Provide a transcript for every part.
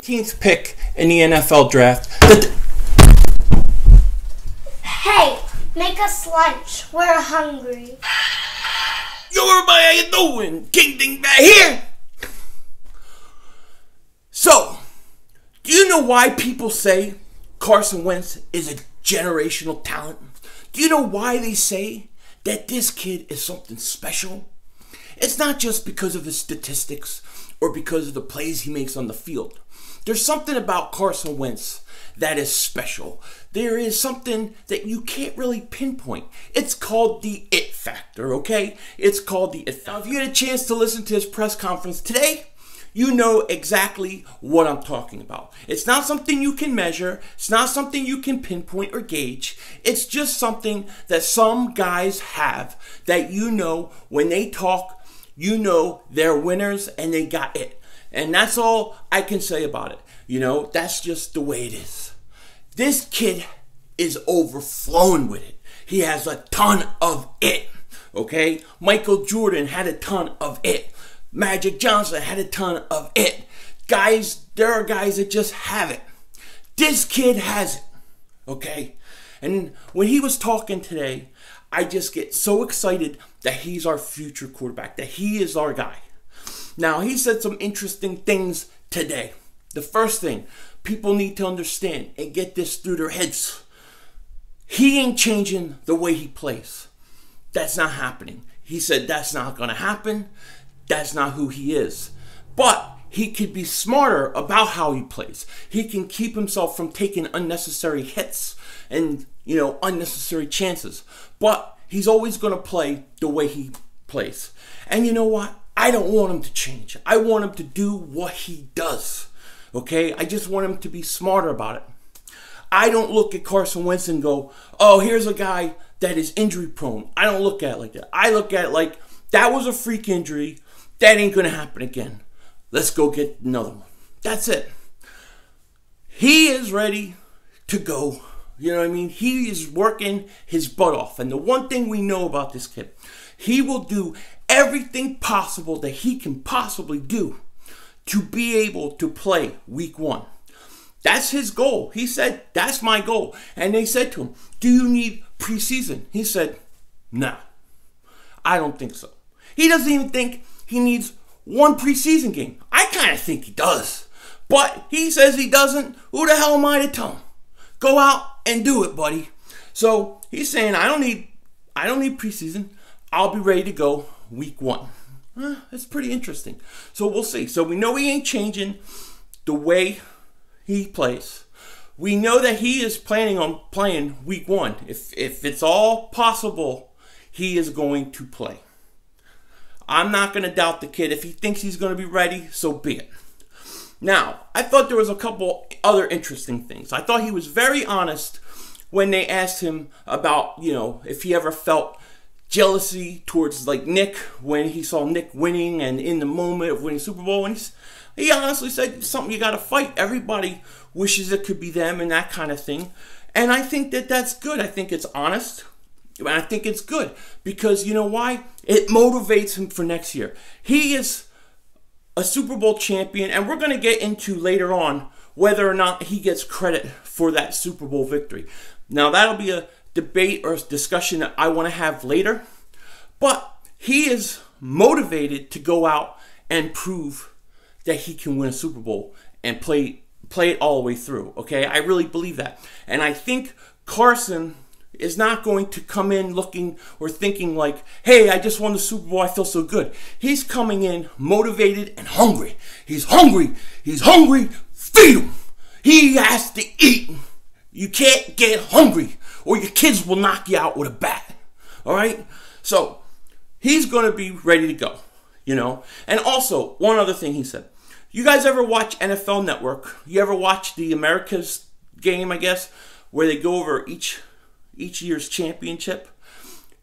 15th pick in the NFL draft. Hey, make us lunch. We're hungry. Yo, everybody, how you doing? King Ding back here. So, do you know why people say Carson Wentz is a generational talent? Do you know why they say that this kid is something special? It's not just because of his statistics or because of the plays he makes on the field. There's something about Carson Wentz that is special. There is something that you can't really pinpoint. It's called the it factor, okay? It's called the it factor. Now, if you had a chance to listen to his press conference today, you know exactly what I'm talking about. It's not something you can measure. It's not something you can pinpoint or gauge. It's just something that some guys have that you know when they talk, you know they're winners and they got it. And that's all I can say about it. You know, that's just the way it is. This kid is overflowing with it. He has a ton of it, okay? Michael Jordan had a ton of it. Magic Johnson had a ton of it. Guys, there are guys that just have it. This kid has it, okay? And when he was talking today, I just get so excited that he's our future quarterback, that he is our guy. Now, he said some interesting things today. The first thing people need to understand and get this through their heads, he ain't changing the way he plays. That's not happening. He said that's not going to happen. That's not who he is. But he could be smarter about how he plays. He can keep himself from taking unnecessary hits and, unnecessary chances. But he's always going to play the way he plays. And you know what? I don't want him to change. I want him to do what he does. Okay? I just want him to be smarter about it. I don't look at Carson Wentz and go, oh, here's a guy that is injury prone. I don't look at it like that. I look at it like, that was a freak injury. That ain't going to happen again. Let's go get another one. That's it. He is ready to go. You know what I mean? He is working his butt off. And the one thing we know about this kid, he will do everything possible that he can possibly do to be able to play week 1. That's his goal. He said, that's my goal. And they said to him, do you need preseason? He said, no, I don't think so. He doesn't even think he needs one preseason game. I kind of think he does. But he says he doesn't. Who the hell am I to tell him? Go out and do it, buddy. So he's saying, I don't need preseason. I'll be ready to go week 1. That's pretty interesting. So we'll see. So we know he ain't changing the way he plays. We know that he is planning on playing week 1. If it's all possible, he is going to play. I'm not going to doubt the kid. If he thinks he's going to be ready, so be it. Now, I thought there was a couple other interesting things. I thought he was very honest when they asked him about, if he ever felt jealousy towards Nick when he saw Nick winning and in the moment of winning Super Bowl. And he honestly said it's something you got to fight. Everybody wishes it could be them and that kind of thing. And I think that that's good. I think it's honest. And I think it's good because you know why? It motivates him for next year. He is a Super Bowl champion, and we're going to get into later on whether or not he gets credit for that Super Bowl victory. Now, that'll be a debate or a discussion that I want to have later, but he is motivated to go out and prove that he can win a Super Bowl and play it all the way through, okay? I really believe that. And I think Carson is not going to come in looking or thinking like, hey, I just won the Super Bowl, I feel so good. He's coming in motivated and hungry. He's hungry. He's hungry. Feed him. He has to eat. You can't get hungry or your kids will knock you out with a bat. All right? So he's going to be ready to go, And also, one other thing he said. You guys ever watch NFL Network? You ever watch the America's game, I guess, where they go over each year's championship?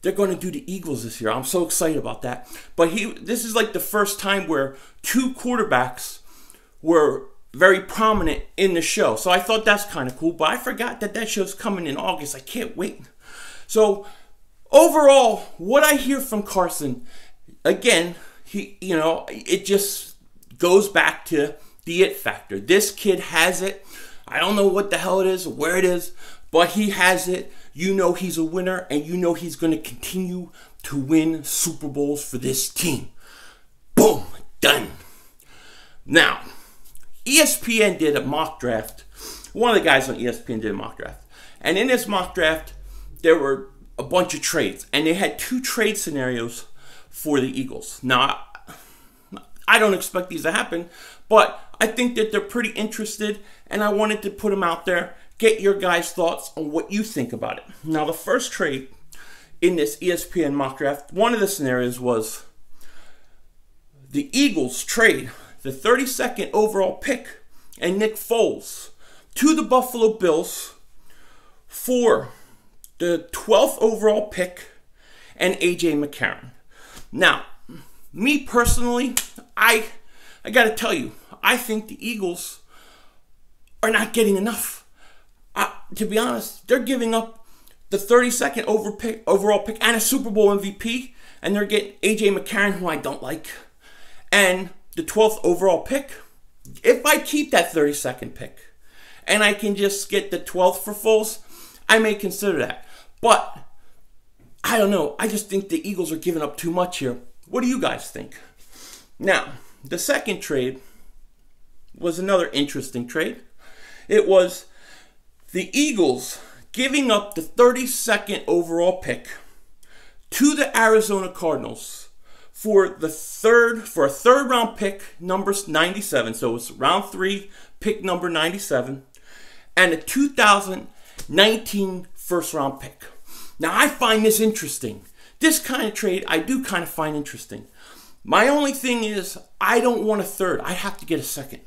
They're going to do the Eagles this year. I'm so excited about that. But this is like the first time where 2 quarterbacks were very prominent in the show. So I thought that's kind of cool. But I forgot that show's coming in August. I can't wait. So overall, what I hear from Carson, again, it just goes back to the it factor. This kid has it. I don't know what the hell it is or where it is, but he has it. You know he's a winner, and you know he's going to continue to win Super Bowls for this team. Boom, done. Now, ESPN did a mock draft. One of the guys on ESPN did a mock draft. And in this mock draft, there were a bunch of trades. And they had 2 trade scenarios for the Eagles. Now, I don't expect these to happen, but I think that they're pretty interested, and I wanted to put them out there, get your guys' thoughts on what you think about it. Now, the first trade in this ESPN mock draft, one of the scenarios was the Eagles trade the 32nd overall pick and Nick Foles to the Buffalo Bills for the 12th overall pick and A.J. McCarron. Now, me personally, I got to tell you, I think the Eagles are not getting enough. To be honest, they're giving up the 32nd overall pick and a Super Bowl MVP, and they're getting A.J. McCarron, who I don't like, and the 12th overall pick. If I keep that 32nd pick and I can just get the 12th for Foles, I may consider that. But I don't know. I just think the Eagles are giving up too much here. What do you guys think? Now, the second trade was another interesting trade. It was the Eagles giving up the 32nd overall pick to the Arizona Cardinals for a third round pick, number 97. So it's round 3, pick number 97, and a 2019 first round pick. Now, I find this interesting. This kind of trade I do kind of find interesting. My only thing is, I don't want a third. I have to get a second.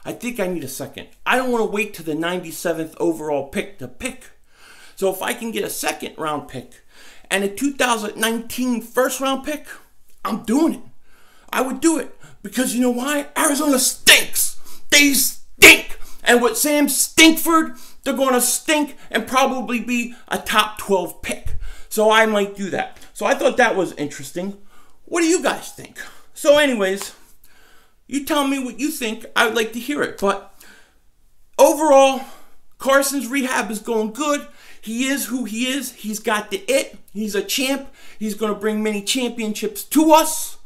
I think I need a second. I don't want to wait to the 97th overall pick to pick. So if I can get a second round pick and a 2019 first round pick, I'm doing it. I would do it. Because you know why? Arizona stinks. They stink. And with Sam Stinkford, they're going to stink and probably be a top 12 pick. So I might do that. So I thought that was interesting. What do you guys think? So anyways, you tell me what you think. I would like to hear it. But overall, Carson's rehab is going good. He is who he is. He's got the it. He's a champ. He's going to bring many championships to us.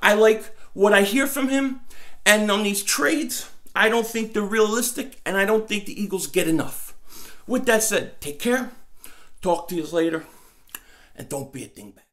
I like what I hear from him. And on these trades, I don't think they're realistic, and I don't think the Eagles get enough. With that said, take care. Talk to you later. And don't be a dingbat.